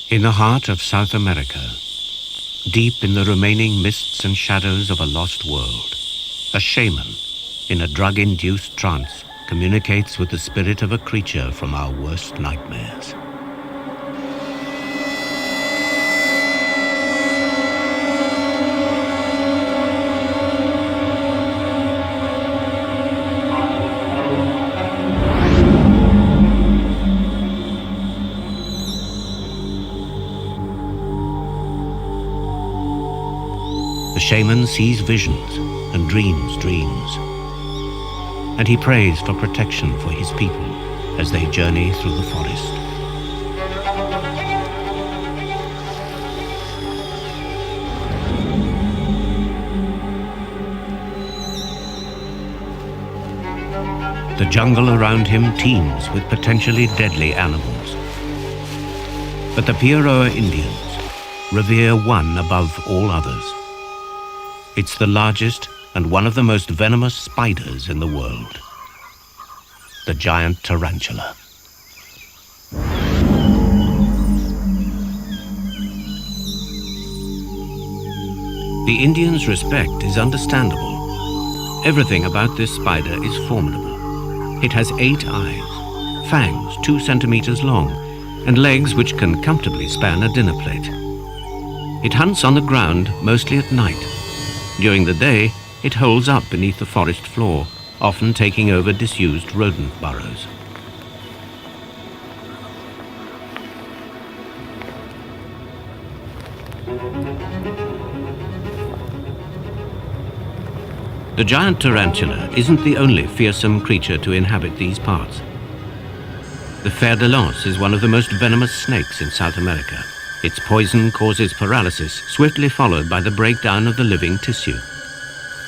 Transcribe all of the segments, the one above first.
In the heart of South America, deep in the remaining mists and shadows of a lost world, a shaman, in a drug-induced trance, communicates with the spirit of a creature from our worst nightmares. The shaman sees visions and dreams dreams, and he prays for protection for his people as they journey through the forest. The jungle around him teems with potentially deadly animals. But the Piaroa Indians revere one above all others. It's the largest and one of the most venomous spiders in the world, the giant tarantula. The Indians' respect is understandable. Everything about this spider is formidable. It has 8 eyes, fangs 2 centimeters long, and legs which can comfortably span a dinner plate. It hunts on the ground mostly at night. During the day, it holes up beneath the forest floor, often taking over disused rodent burrows. The giant tarantula isn't the only fearsome creature to inhabit these parts. The fer-de-lance is one of the most venomous snakes in South America. Its poison causes paralysis, swiftly followed by the breakdown of the living tissue.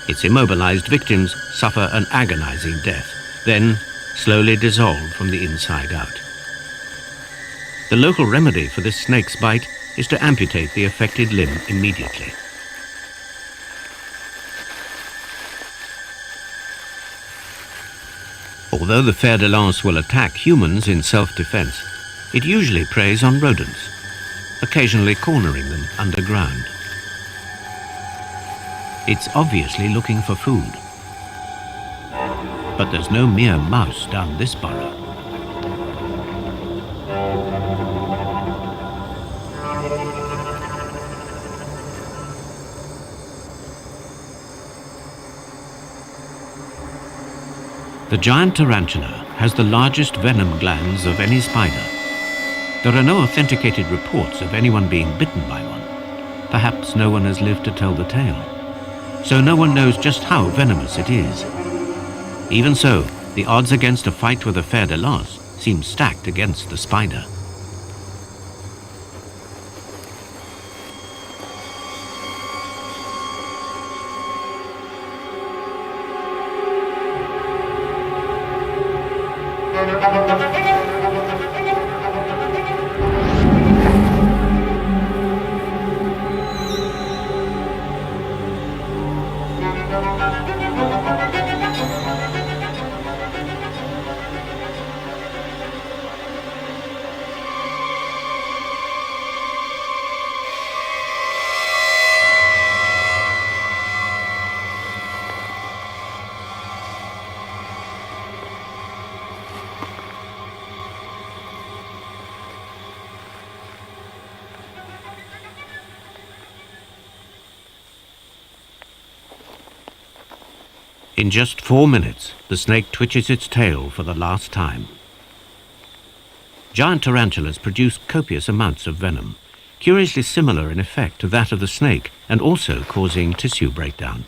Its immobilized victims suffer an agonizing death, then slowly dissolve from the inside out. The local remedy for this snake's bite is to amputate the affected limb immediately. Although the fer-de-lance will attack humans in self-defense, it usually preys on rodents, occasionally cornering them underground. It's obviously looking for food. But there's no mere mouse down this burrow. The giant tarantula has the largest venom glands of any spider. There are no authenticated reports of anyone being bitten by one. Perhaps no one has lived to tell the tale. So no one knows just how venomous it is. Even so, the odds against a fight with a fer-de-lance seem stacked against the spider. In just 4 minutes, the snake twitches its tail for the last time. Giant tarantulas produce copious amounts of venom, curiously similar in effect to that of the snake and also causing tissue breakdown.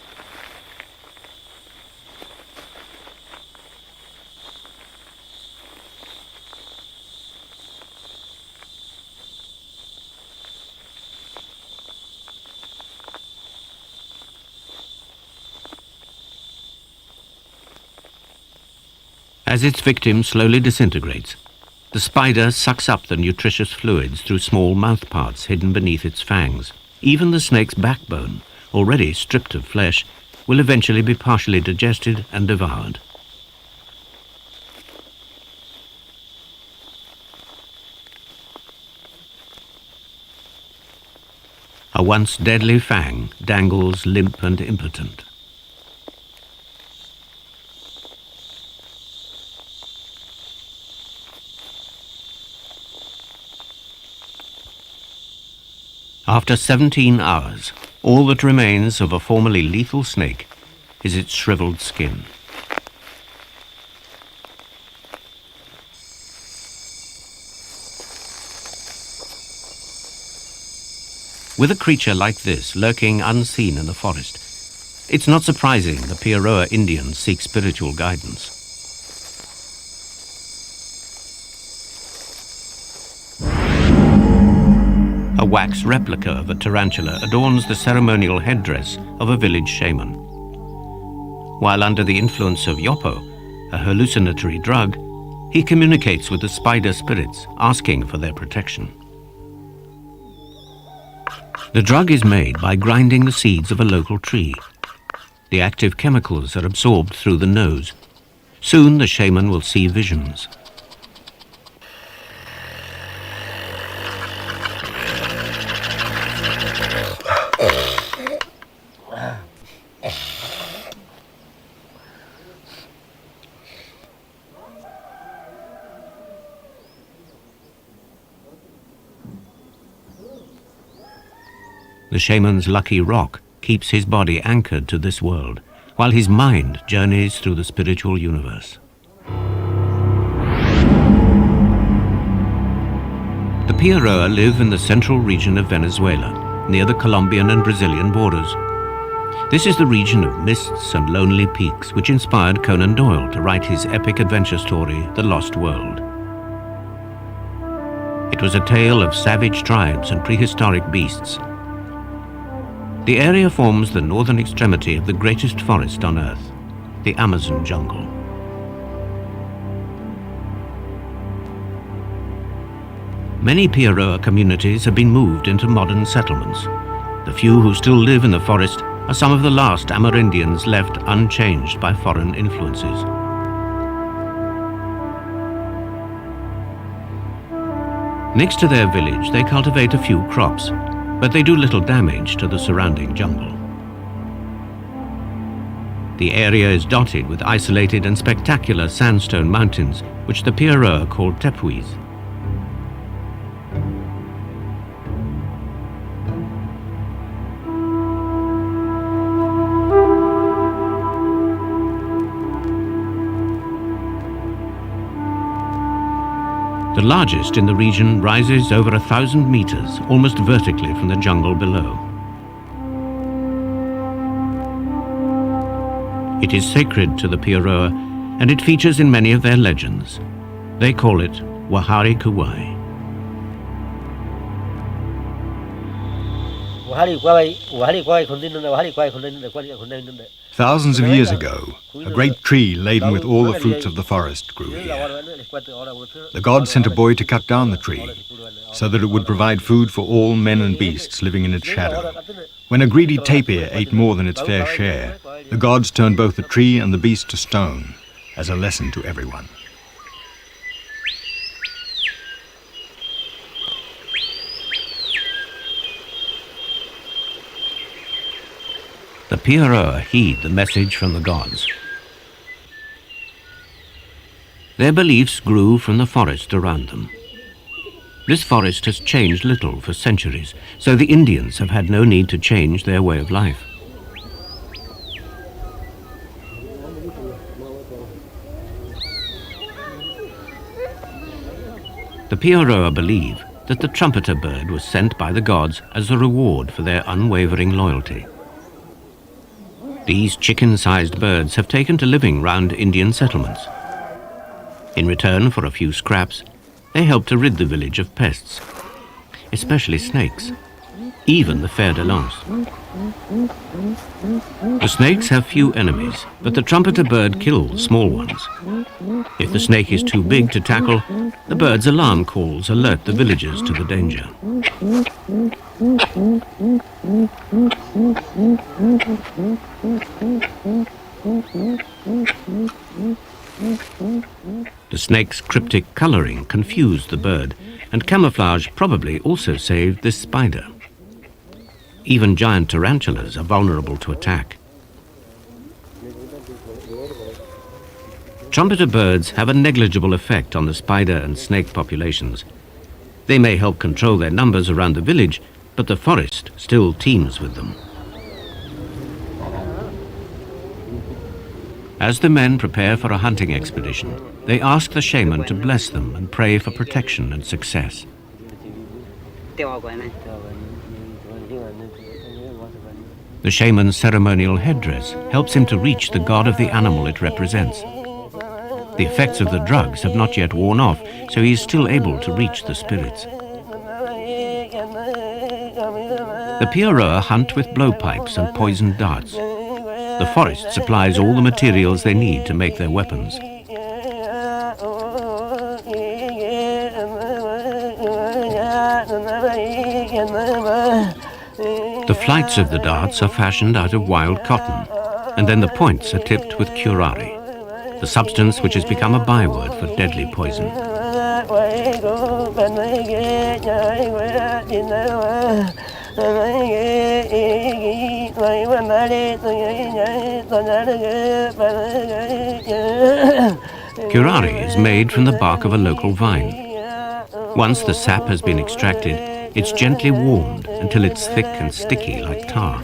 As its victim slowly disintegrates, the spider sucks up the nutritious fluids through small mouthparts hidden beneath its fangs. Even the snake's backbone, already stripped of flesh, will eventually be partially digested and devoured. once deadly fang dangles limp and impotent. After 17 hours, all that remains of a formerly lethal snake is its shriveled skin. With a creature like this lurking unseen in the forest, it's not surprising the Piaroa Indians seek spiritual guidance. A wax replica of a tarantula adorns the ceremonial headdress of a village shaman. While under the influence of yopo, a hallucinatory drug, he communicates with the spider spirits, asking for their protection. The drug is made by grinding the seeds of a local tree. The active chemicals are absorbed through the nose. Soon the shaman will see visions. The shaman's lucky rock keeps his body anchored to this world, while his mind journeys through the spiritual universe. The Piaroa live in the central region of Venezuela, near the Colombian and Brazilian borders. This is the region of mists and lonely peaks which inspired Conan Doyle to write his epic adventure story, The Lost World. It was a tale of savage tribes and prehistoric beasts. The area forms the northern extremity of the greatest forest on Earth, the Amazon jungle. Many Piaroa communities have been moved into modern settlements. The few who still live in the forest are some of the last Amerindians left unchanged by foreign influences. Next to their village, they cultivate a few crops, but they do little damage to the surrounding jungle. The area is dotted with isolated and spectacular sandstone mountains, which the Piaroa call tepuis. The largest in the region rises over 1,000 meters, almost vertically from the jungle below. It is sacred to the Piaroa, and it features in many of their legends. They call it Wahari Kuwai. Thousands of years ago, a great tree laden with all the fruits of the forest grew here. The gods sent a boy to cut down the tree so that it would provide food for all men and beasts living in its shadow. When a greedy tapir ate more than its fair share, the gods turned both the tree and the beast to stone as a lesson to everyone. The Piaroa heed the message from the gods. Their beliefs grew from the forest around them. This forest has changed little for centuries, so the Indians have had no need to change their way of life. The Piaroa believe that the trumpeter bird was sent by the gods as a reward for their unwavering loyalty. These chicken-sized birds have taken to living round Indian settlements. In return for a few scraps, they help to rid the village of pests, especially snakes, even the fer de lance. The snakes have few enemies, but the trumpeter bird kills small ones. If the snake is too big to tackle, the bird's alarm calls alert the villagers to the danger. The snake's cryptic coloring confused the bird, and camouflage probably also saved this spider. Even giant tarantulas are vulnerable to attack. Trumpeter birds have a negligible effect on the spider and snake populations. They may help control their numbers around the village, but the forest still teems with them. As the men prepare for a hunting expedition, they ask the shaman to bless them and pray for protection and success. The shaman's ceremonial headdress helps him to reach the god of the animal it represents. The effects of the drugs have not yet worn off, so he is still able to reach the spirits. The Piaroa hunt with blowpipes and poisoned darts. The forest supplies all the materials they need to make their weapons. The flights of the darts are fashioned out of wild cotton, and then the points are tipped with curare, the substance which has become a byword for deadly poison. Curare is made from the bark of a local vine. Once the sap has been extracted, it's gently warmed until it's thick and sticky like tar.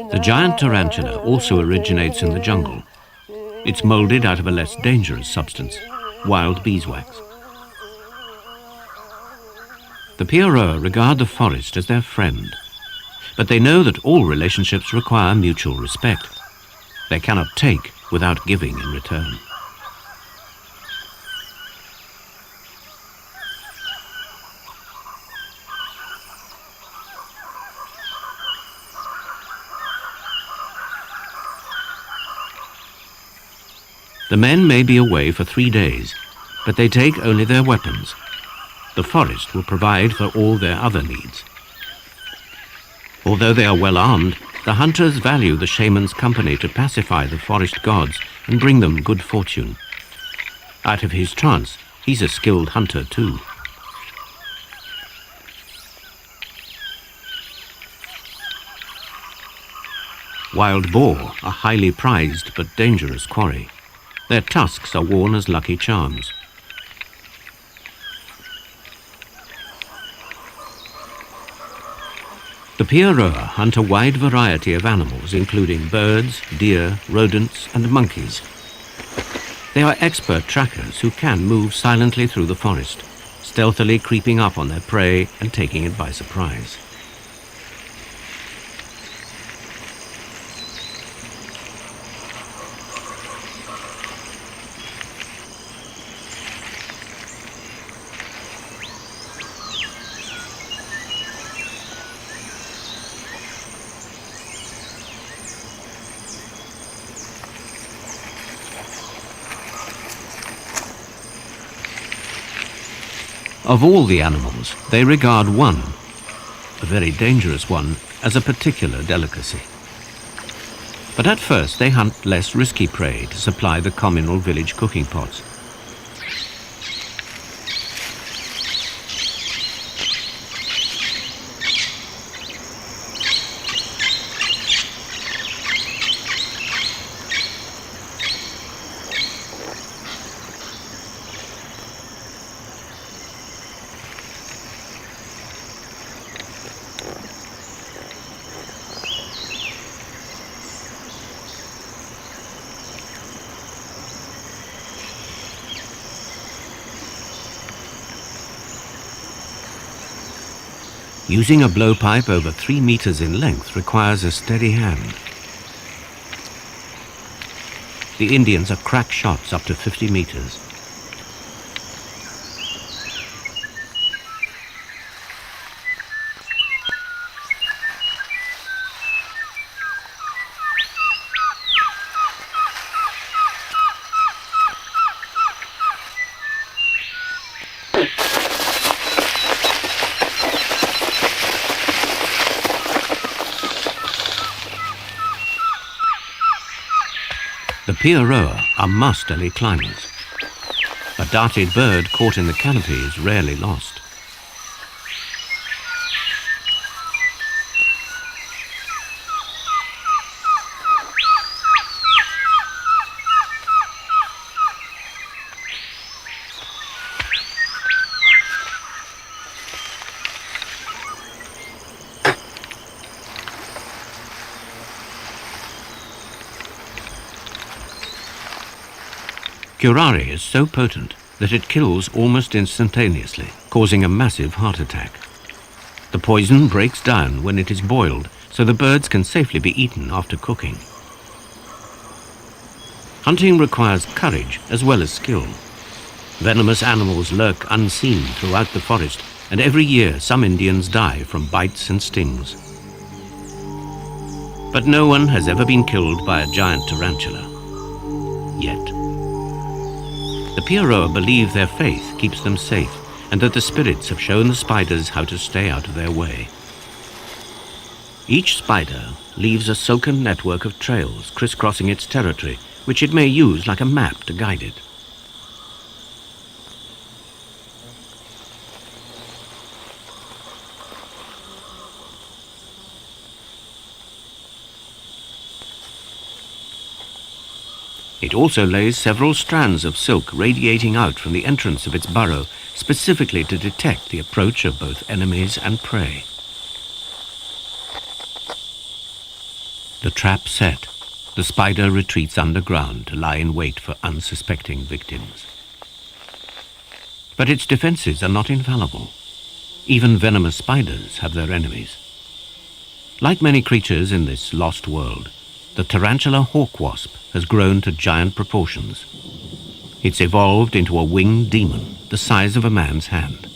The giant tarantula also originates in the jungle. It's molded out of a less dangerous substance, wild beeswax. The Piaroa regard the forest as their friend, but they know that all relationships require mutual respect. They cannot take without giving in return. The men may be away for 3 days, but they take only their weapons. The forest will provide for all their other needs. Although they are well armed, the hunters value the shaman's company to pacify the forest gods and bring them good fortune. Out of his trance, he's a skilled hunter too. Wild boar are highly prized but dangerous quarry. Their tusks are worn as lucky charms. The Piaroa hunt a wide variety of animals, including birds, deer, rodents, and monkeys. They are expert trackers who can move silently through the forest, stealthily creeping up on their prey and taking it by surprise. Of all the animals, they regard one, a very dangerous one, as a particular delicacy. But at first they hunt less risky prey to supply the communal village cooking pots. Using a blowpipe over 3 meters in length requires a steady hand. The Indians are crack shots up to 50 meters. Piaroa are masterly climbers. A darted bird caught in the canopy is rarely lost. Curare is so potent that it kills almost instantaneously, causing a massive heart attack. The poison breaks down when it is boiled, so the birds can safely be eaten after cooking. Hunting requires courage as well as skill. Venomous animals lurk unseen throughout the forest, and every year some Indians die from bites and stings. But no one has ever been killed by a giant tarantula. Yet. The Piaroa believe their faith keeps them safe, and that the spirits have shown the spiders how to stay out of their way. Each spider leaves a silken network of trails crisscrossing its territory, which it may use like a map to guide it. It also lays several strands of silk radiating out from the entrance of its burrow, specifically to detect the approach of both enemies and prey. The trap set, the spider retreats underground to lie in wait for unsuspecting victims. But its defenses are not infallible. Even venomous spiders have their enemies. Like many creatures in this lost world, the Tarantula Hawk wasp has grown to giant proportions. It's evolved into a winged demon the size of a man's hand.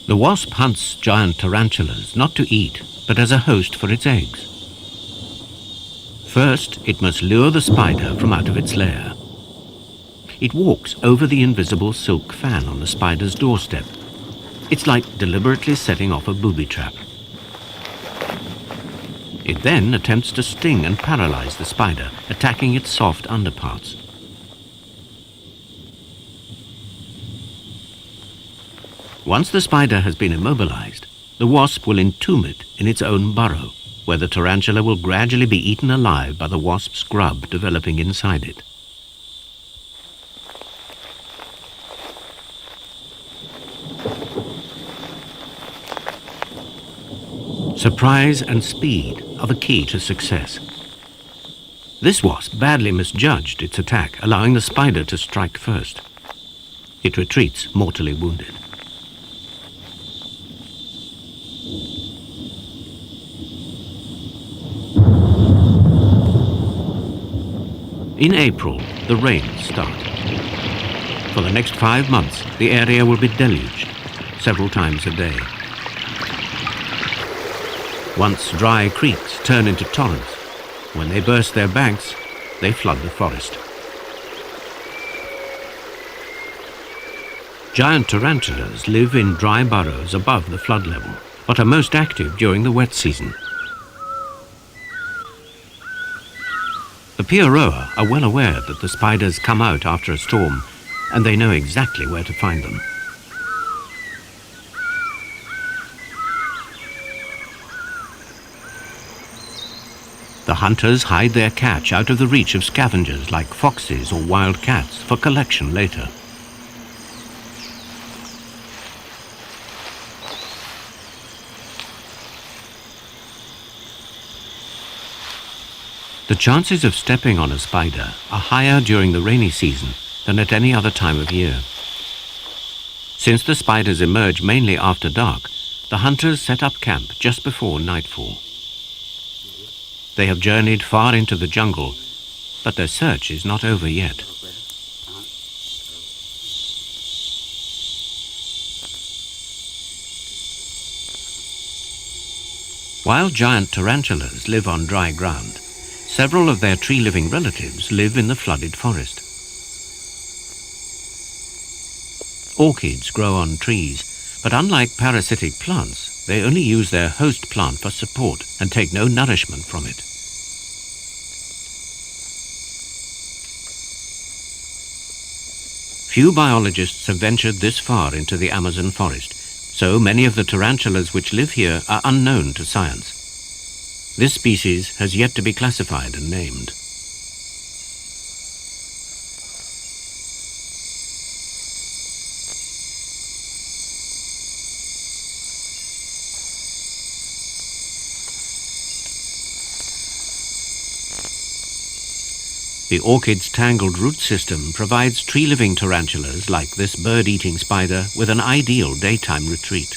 The wasp hunts giant tarantulas not to eat, but as a host for its eggs. First, it must lure the spider from out of its lair. It walks over the invisible silk fan on the spider's doorstep. It's like deliberately setting off a booby trap. It then attempts to sting and paralyze the spider, attacking its soft underparts. Once the spider has been immobilized, the wasp will entomb it in its own burrow, where the tarantula will gradually be eaten alive by the wasp's grub developing inside it. Surprise and speed are the key to success. This wasp badly misjudged its attack, allowing the spider to strike first. It retreats, mortally wounded. In April, the rains start. For the next 5 months, the area will be deluged, several times a day. Once dry creeks turn into torrents. When they burst their banks, they flood the forest. Giant tarantulas live in dry burrows above the flood level, but are most active during the wet season. The Piaroa are well aware that the spiders come out after a storm, and they know exactly where to find them. The hunters hide their catch out of the reach of scavengers like foxes or wild cats for collection later. The chances of stepping on a spider are higher during the rainy season than at any other time of year. Since the spiders emerge mainly after dark, the hunters set up camp just before nightfall. They have journeyed far into the jungle, but their search is not over yet. While giant tarantulas live on dry ground, several of their tree-living relatives live in the flooded forest. Orchids grow on trees, but unlike parasitic plants, they only use their host plant for support and take no nourishment from it. Few biologists have ventured this far into the Amazon forest, so many of the tarantulas which live here are unknown to science. This species has yet to be classified and named. The orchid's tangled root system provides tree-living tarantulas like this bird-eating spider with an ideal daytime retreat.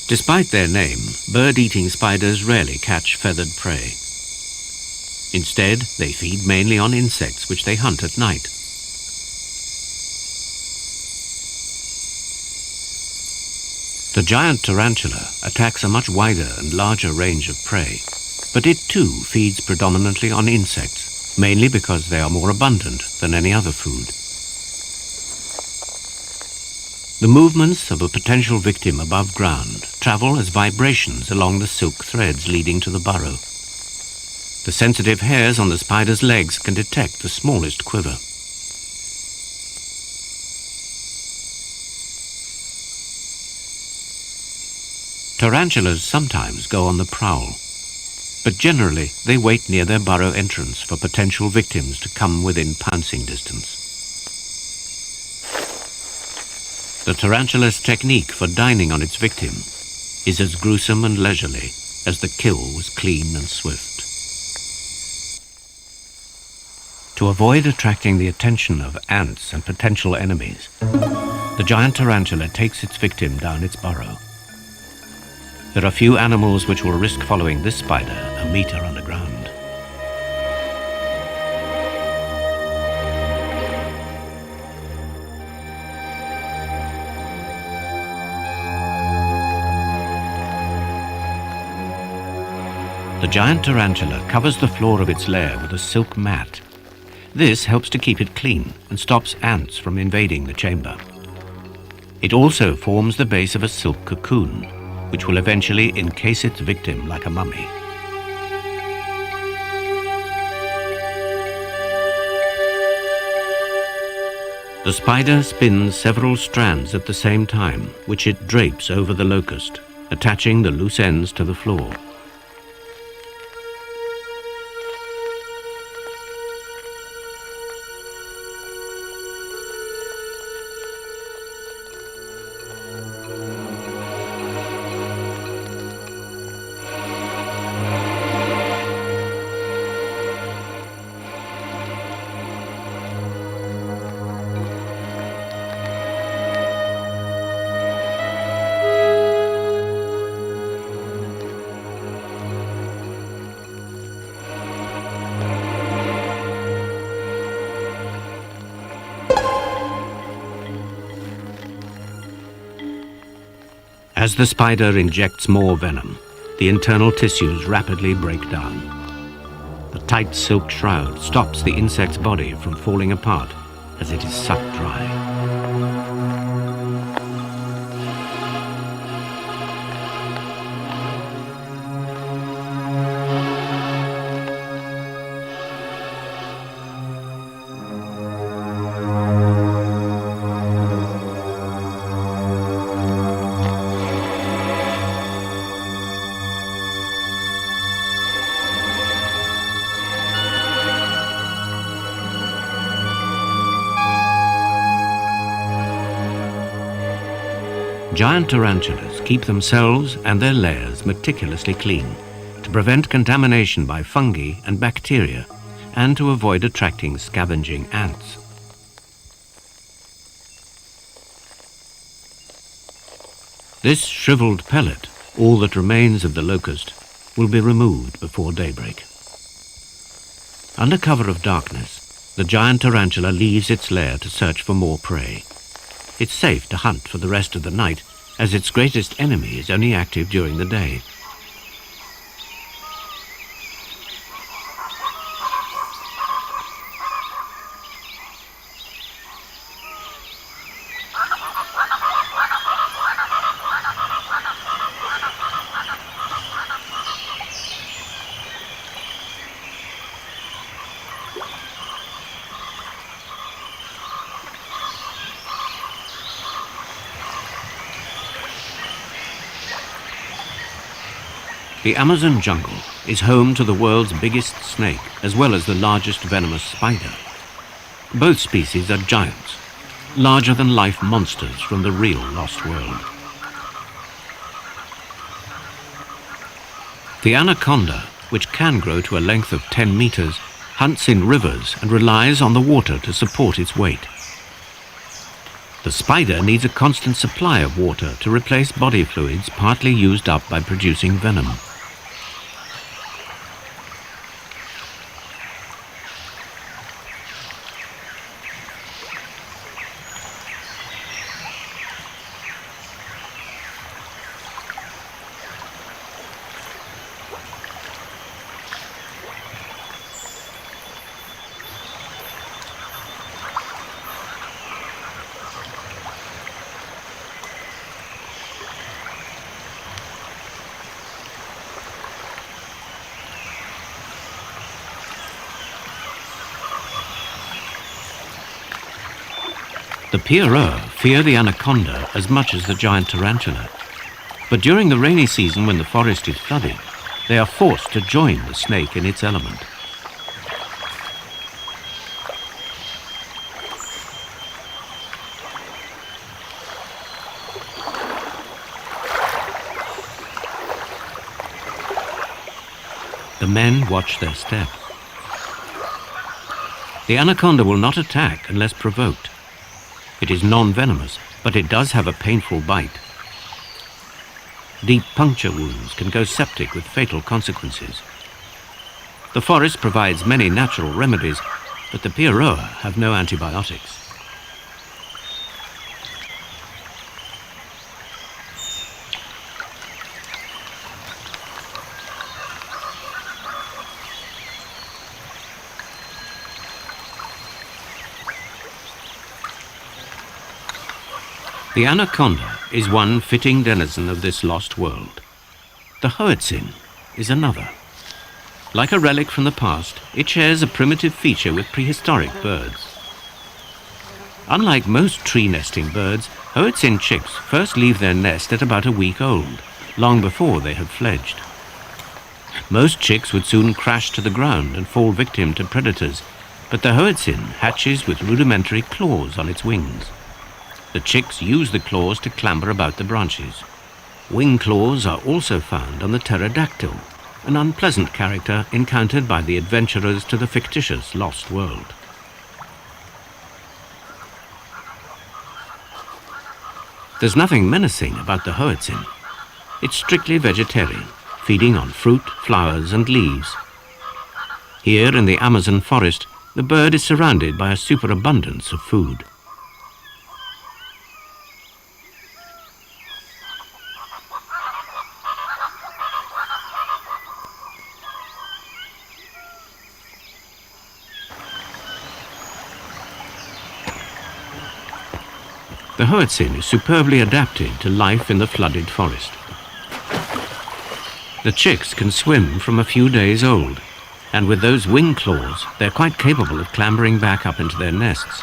Despite their name, bird-eating spiders rarely catch feathered prey. Instead, they feed mainly on insects which they hunt at night. The giant tarantula attacks a much wider and larger range of prey, but it too feeds predominantly on insects, mainly because they are more abundant than any other food. The movements of a potential victim above ground travel as vibrations along the silk threads leading to the burrow. The sensitive hairs on the spider's legs can detect the smallest quiver. Tarantulas sometimes go on the prowl, but generally they wait near their burrow entrance for potential victims to come within pouncing distance. The tarantula's technique for dining on its victim is as gruesome and leisurely as the kill was clean and swift. To avoid attracting the attention of ants and potential enemies, the giant tarantula takes its victim down its burrow. There are few animals which will risk following this spider a meter underground. The giant tarantula covers the floor of its lair with a silk mat. This helps to keep it clean and stops ants from invading the chamber. It also forms the base of a silk cocoon, which will eventually encase its victim like a mummy. The spider spins several strands at the same time, which it drapes over the locust, attaching the loose ends to the floor. As the spider injects more venom, the internal tissues rapidly break down. The tight silk shroud stops the insect's body from falling apart as it is sucked dry. Giant tarantulas keep themselves and their lairs meticulously clean to prevent contamination by fungi and bacteria and to avoid attracting scavenging ants. This shriveled pellet, all that remains of the locust, will be removed before daybreak. Under cover of darkness, the giant tarantula leaves its lair to search for more prey. It's safe to hunt for the rest of the night, as its greatest enemy is only active during the day. The Amazon jungle is home to the world's biggest snake, as well as the largest venomous spider. Both species are giants, larger-than-life monsters from the real lost world. The anaconda, which can grow to a length of 10 meters, hunts in rivers and relies on the water to support its weight. The spider needs a constant supply of water to replace body fluids partly used up by producing venom. The Piaroa fear the anaconda as much as the giant tarantula. But during the rainy season, when the forest is flooded, they are forced to join the snake in its element. The men watch their step. The anaconda will not attack unless provoked. It is non-venomous, but it does have a painful bite. Deep puncture wounds can go septic with fatal consequences. The forest provides many natural remedies, but the Piaroa have no antibiotics. The anaconda is one fitting denizen of this lost world. The hoatzin is another. Like a relic from the past, it shares a primitive feature with prehistoric birds. Unlike most tree-nesting birds, hoatzin chicks first leave their nest at about a week old, long before they have fledged. Most chicks would soon crash to the ground and fall victim to predators, but the hoatzin hatches with rudimentary claws on its wings. The chicks use the claws to clamber about the branches. Wing claws are also found on the pterodactyl, an unpleasant character encountered by the adventurers to the fictitious lost world. There's nothing menacing about the hoatzin. It's strictly vegetarian, feeding on fruit, flowers, and leaves. Here in the Amazon forest, the bird is surrounded by a superabundance of food. The hoatzin is superbly adapted to life in the flooded forest. The chicks can swim from a few days old, and with those wing claws, they're quite capable of clambering back up into their nests.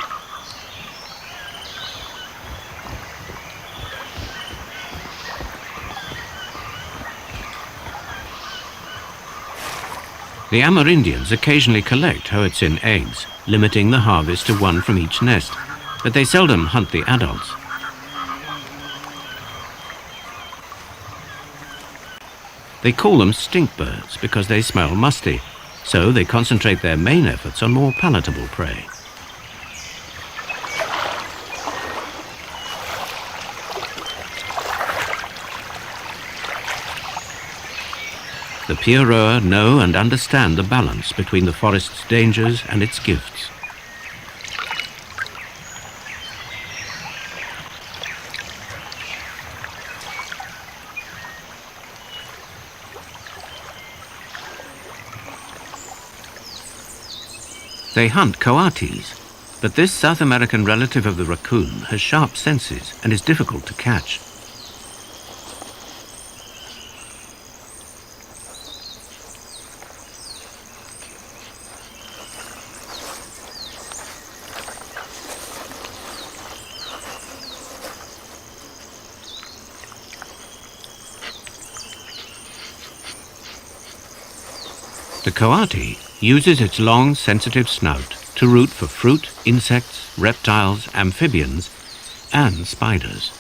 The Amerindians occasionally collect hoatzin eggs, limiting the harvest to one from each nest, but they seldom hunt the adults. They call them stink birds because they smell musty, so they concentrate their main efforts on more palatable prey. The Piaroa know and understand the balance between the forest's dangers and its gifts. They hunt coatis, but this South American relative of the raccoon has sharp senses and is difficult to catch. The coati uses its long, sensitive snout to root for fruit, insects, reptiles, amphibians, and spiders.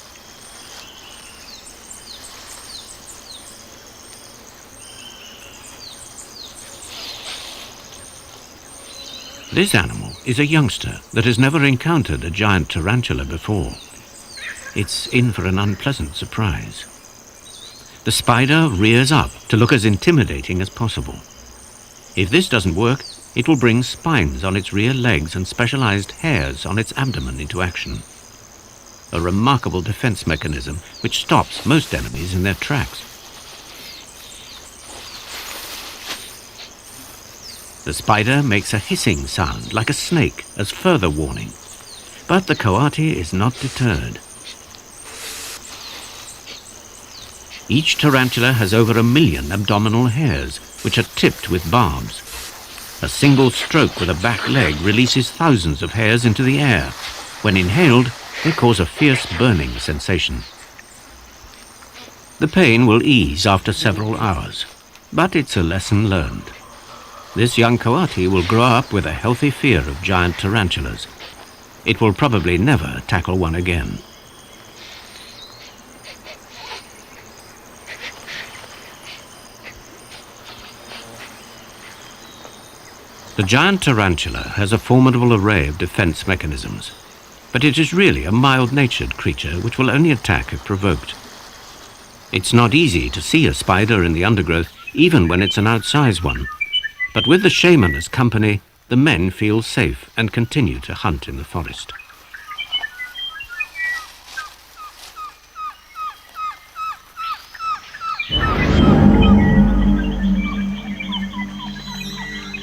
This animal is a youngster that has never encountered a giant tarantula before. It's in for an unpleasant surprise. The spider rears up to look as intimidating as possible. If this doesn't work, it will bring spines on its rear legs and specialized hairs on its abdomen into action. A remarkable defense mechanism which stops most enemies in their tracks. The spider makes a hissing sound like a snake as further warning. But the coati is not deterred. Each tarantula has over 1 million abdominal hairs, which are tipped with barbs. A single stroke with a back leg releases thousands of hairs into the air. When inhaled, they cause a fierce burning sensation. The pain will ease after several hours, but it's a lesson learned. This young coati will grow up with a healthy fear of giant tarantulas. It will probably never tackle one again. The giant tarantula has a formidable array of defense mechanisms, but it is really a mild-natured creature which will only attack if provoked. It's not easy to see a spider in the undergrowth, even when it's an outsized one. But with the shaman as company, the men feel safe and continue to hunt in the forest.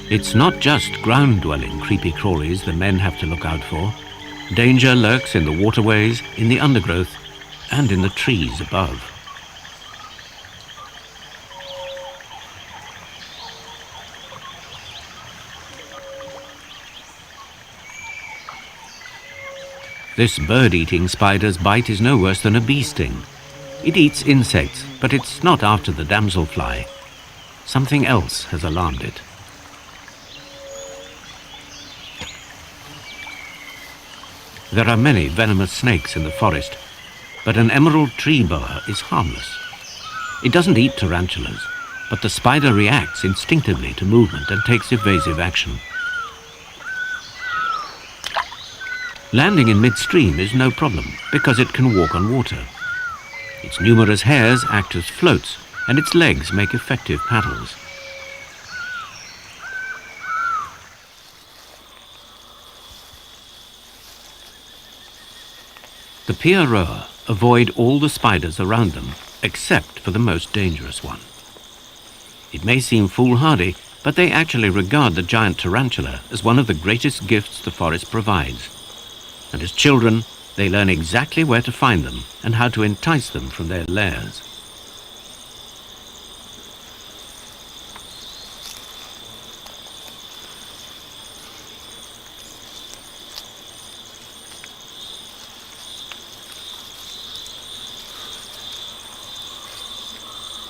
It's not just ground-dwelling creepy crawlies the men have to look out for. Danger lurks in the waterways, in the undergrowth, and in the trees above. This bird-eating spider's bite is no worse than a bee sting. It eats insects, but it's not after the damselfly. Something else has alarmed it. There are many venomous snakes in the forest, but an emerald tree boa is harmless. It doesn't eat tarantulas, but the spider reacts instinctively to movement and takes evasive action. Landing in midstream is no problem because it can walk on water. Its numerous hairs act as floats, and its legs make effective paddles. The Piaroa avoid all the spiders around them, except for the most dangerous one. It may seem foolhardy, but they actually regard the giant tarantula as one of the greatest gifts the forest provides. And as children, they learn exactly where to find them and how to entice them from their lairs.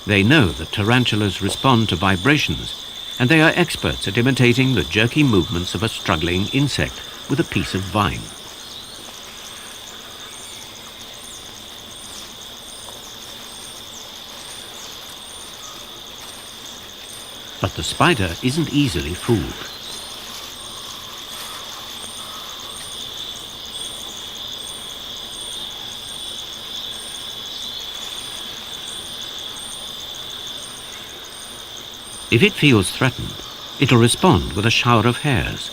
They know that tarantulas respond to vibrations, and they are experts at imitating the jerky movements of a struggling insect with a piece of vine. But the spider isn't easily fooled. If it feels threatened, it'll respond with a shower of hairs.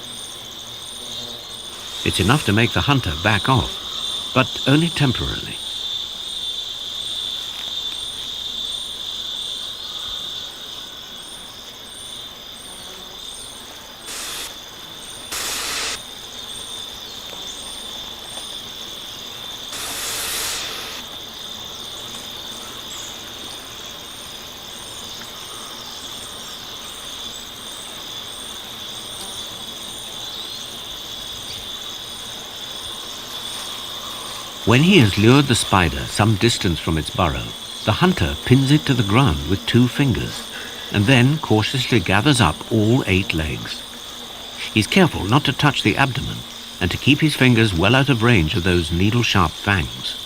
It's enough to make the hunter back off, but only temporarily. When he has lured the spider some distance from its burrow, the hunter pins it to the ground with 2 fingers. and then cautiously gathers up all 8 legs. He's careful not to touch the abdomen and to keep his fingers well out of range of those needle-sharp fangs.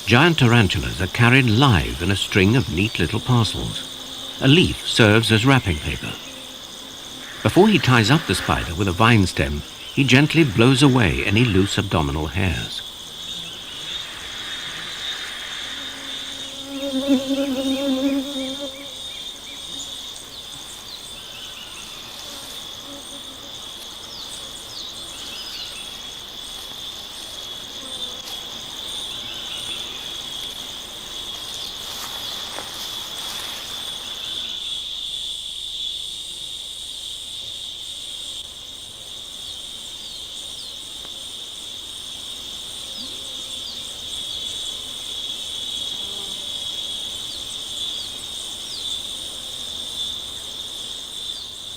Giant tarantulas are carried live in a string of neat little parcels. A leaf serves as wrapping paper. Before he ties up the spider with a vine stem, he gently blows away any loose abdominal hairs.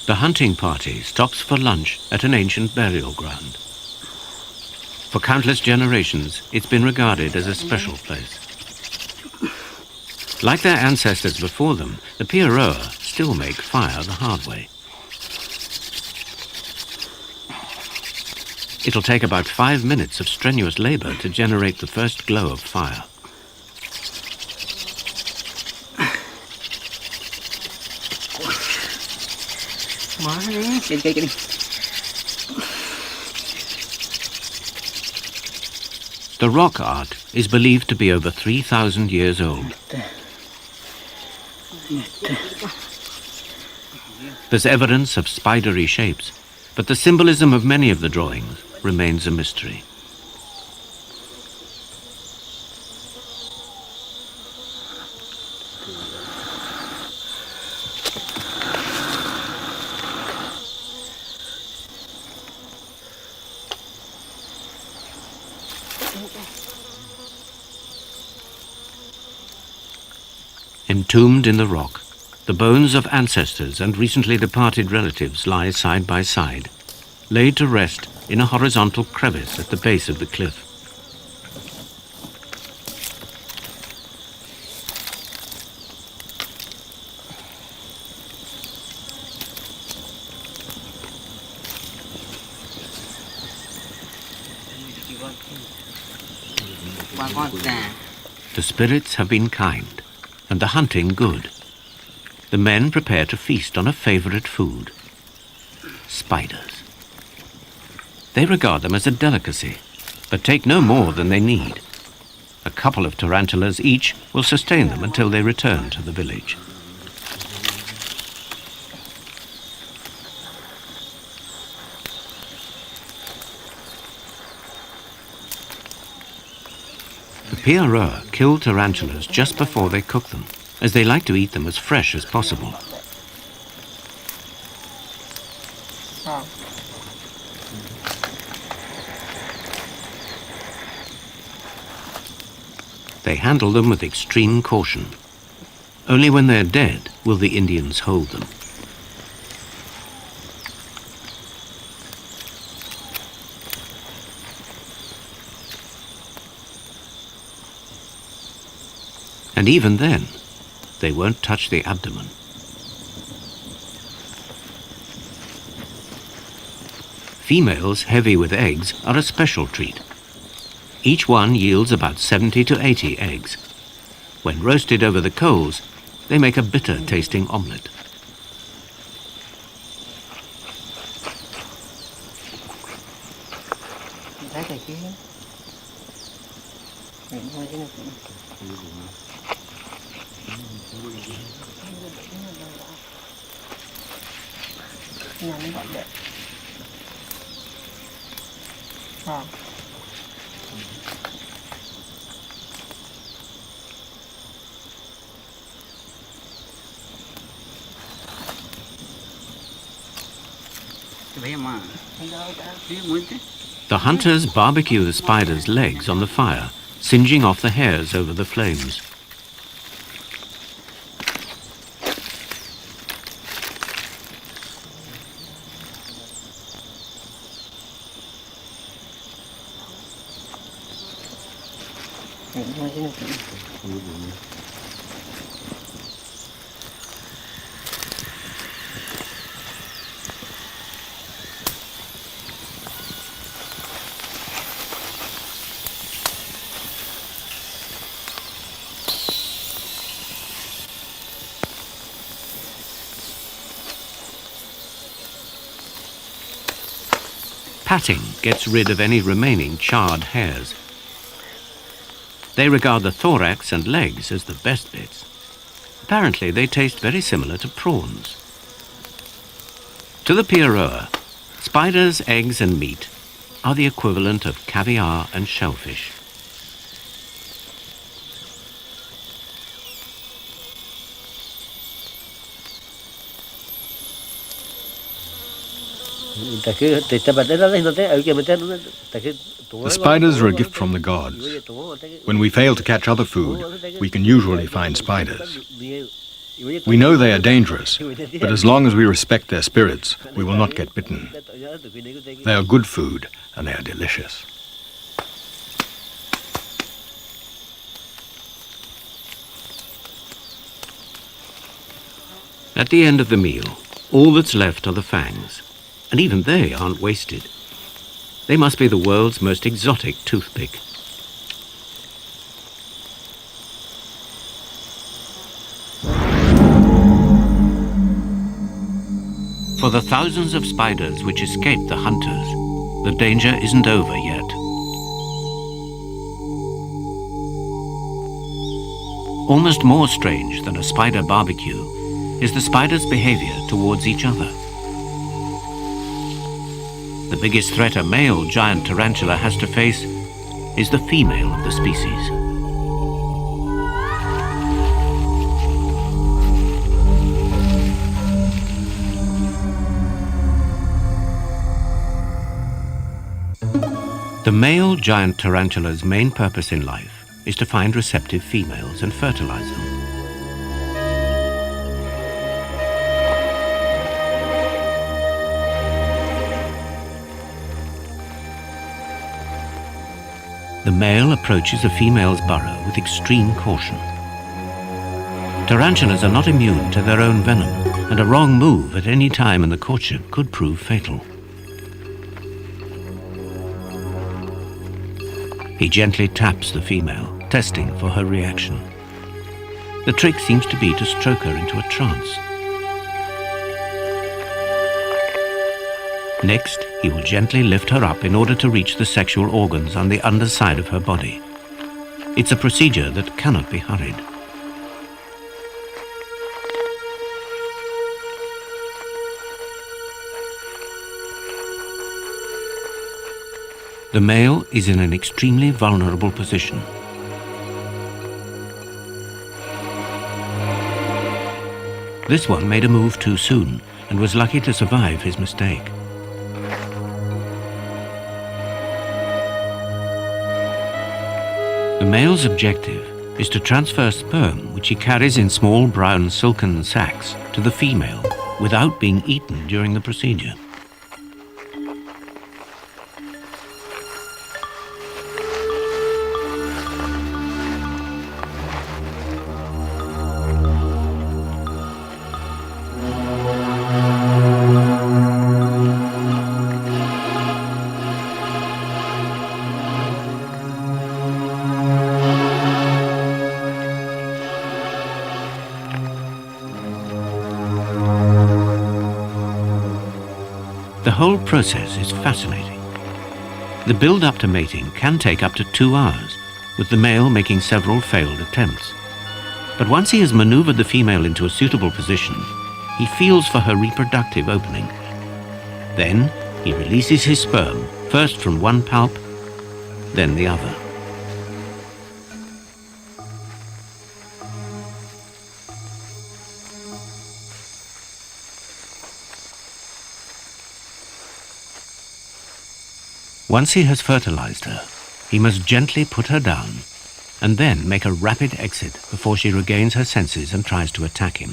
The hunting party stops for lunch at an ancient burial ground. For countless generations, it's been regarded as a special place. Like their ancestors before them, the Piaroa still make fire the hard way. It'll take about 5 minutes of strenuous labor to generate the first glow of fire. The rock art is believed to be over 3,000 years old. There's evidence of spidery shapes, but the symbolism of many of the drawings remains a mystery. Entombed in the rock, the bones of ancestors and recently departed relatives lie side by side, laid to rest in a horizontal crevice at the base of the cliff. The spirits have been kind, and the hunting good. The men prepare to feast on a favorite food: spiders. They regard them as a delicacy, but take no more than they need. A couple of tarantulas each will sustain them until they return to the village. The Piaroa kill tarantulas just before they cook them, as they like to eat them as fresh as possible. They handle them with extreme caution. Only when they're dead will the Indians hold them. And even then, they won't touch the abdomen. Females heavy with eggs are a special treat. Each one yields about 70 to 80 eggs. When roasted over the coals, they make a bitter-tasting omelette. The hunters barbecue the spider's legs on the fire, singeing off the hairs over the flames. Patting gets rid of any remaining charred hairs. They regard the thorax and legs as the best bits. Apparently, they taste very similar to prawns. To the Piaroa, spiders, eggs and meat are the equivalent of caviar and shellfish. The spiders are a gift from the gods. When we fail to catch other food, we can usually find spiders. We know they are dangerous, but as long as we respect their spirits, we will not get bitten. They are good food, and they are delicious. At the end of the meal, all that's left are the fangs, and even they aren't wasted. They must be the world's most exotic toothpick. For the thousands of spiders which escaped the hunters, the danger isn't over yet. Almost more strange than a spider barbecue is the spider's behavior towards each other. The biggest threat a male giant tarantula has to face is the female of the species. The male giant tarantula's main purpose in life is to find receptive females and fertilize them. The male approaches a female's burrow with extreme caution. Tarantulas are not immune to their own venom, and a wrong move at any time in the courtship could prove fatal. He gently taps the female, testing for her reaction. The trick seems to be to stroke her into a trance. Next, he will gently lift her up in order to reach the sexual organs on the underside of her body. It's a procedure that cannot be hurried. The male is in an extremely vulnerable position. This one made a move too soon and was lucky to survive his mistake. The male's objective is to transfer sperm, which he carries in small brown silken sacs, to the female without being eaten during the procedure. The whole process is fascinating. The build-up to mating can take up to 2 hours, with the male making several failed attempts. But once he has maneuvered the female into a suitable position, he feels for her reproductive opening. Then he releases his sperm, first from one palp, then the other. Once he has fertilized her, he must gently put her down and then make a rapid exit before she regains her senses and tries to attack him.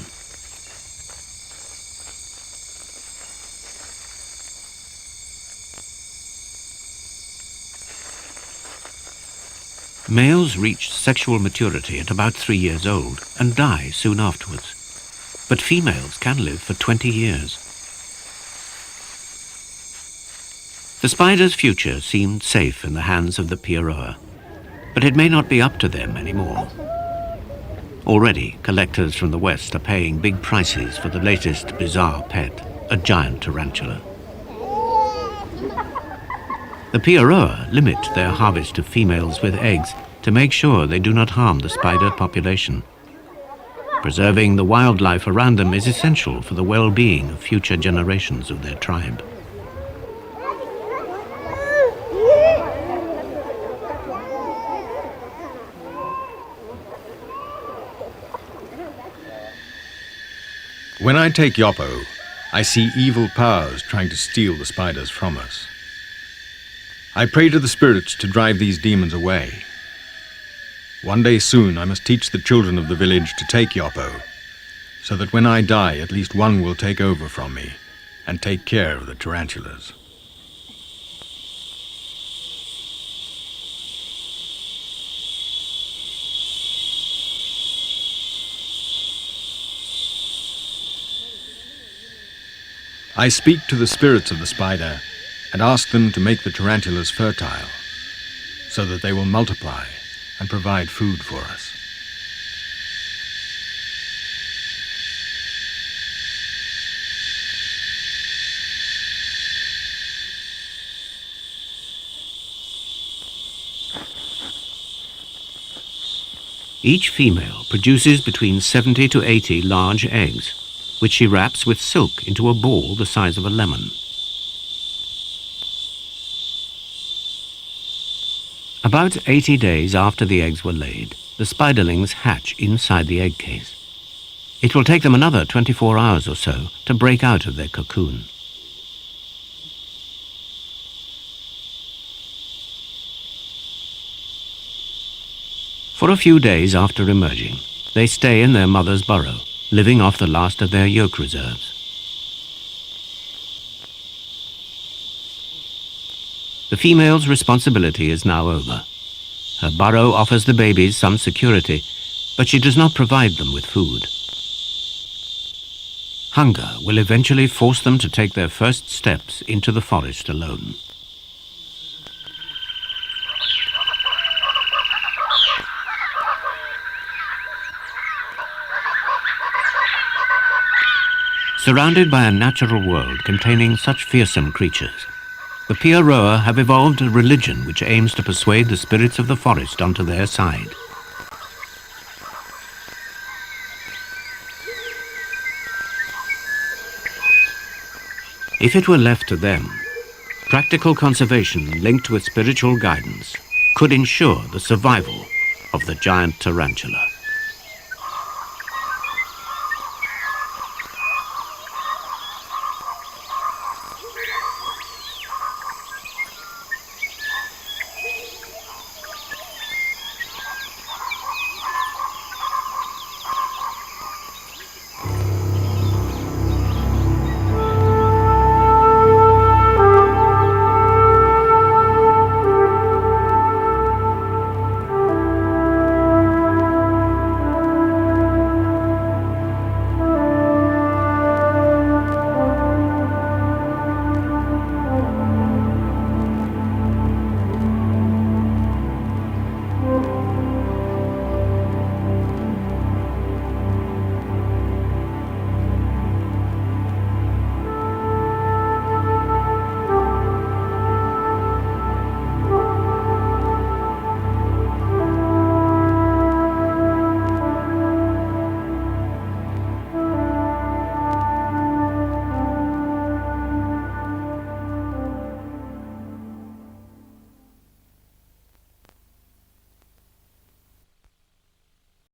Males reach sexual maturity at about 3 years old and die soon afterwards. But females can live for 20 years. The spider's future seemed safe in the hands of the Piaroa, but it may not be up to them anymore. Already, collectors from the West are paying big prices for the latest bizarre pet, a giant tarantula. The Piaroa limit their harvest of females with eggs to make sure they do not harm the spider population. Preserving the wildlife around them is essential for the well-being of future generations of their tribe. When I take Yopo, I see evil powers trying to steal the spiders from us. I pray to the spirits to drive these demons away. One day soon I must teach the children of the village to take Yopo, so that when I die at least one will take over from me and take care of the tarantulas. I speak to the spirits of the spider and ask them to make the tarantulas fertile, so that they will multiply and provide food for us. Each female produces between 70 to 80 large eggs, which she wraps with silk into a ball the size of a lemon. About 80 days after the eggs were laid, the spiderlings hatch inside the egg case. It will take them another 24 hours or so to break out of their cocoon. For a few days after emerging, they stay in their mother's burrow, living off the last of their yolk reserves. The female's responsibility is now over. Her burrow offers the babies some security, but she does not provide them with food. Hunger will eventually force them to take their first steps into the forest alone. Surrounded by a natural world containing such fearsome creatures, the Piaroa have evolved a religion which aims to persuade the spirits of the forest onto their side. If it were left to them, practical conservation linked with spiritual guidance could ensure the survival of the giant tarantula.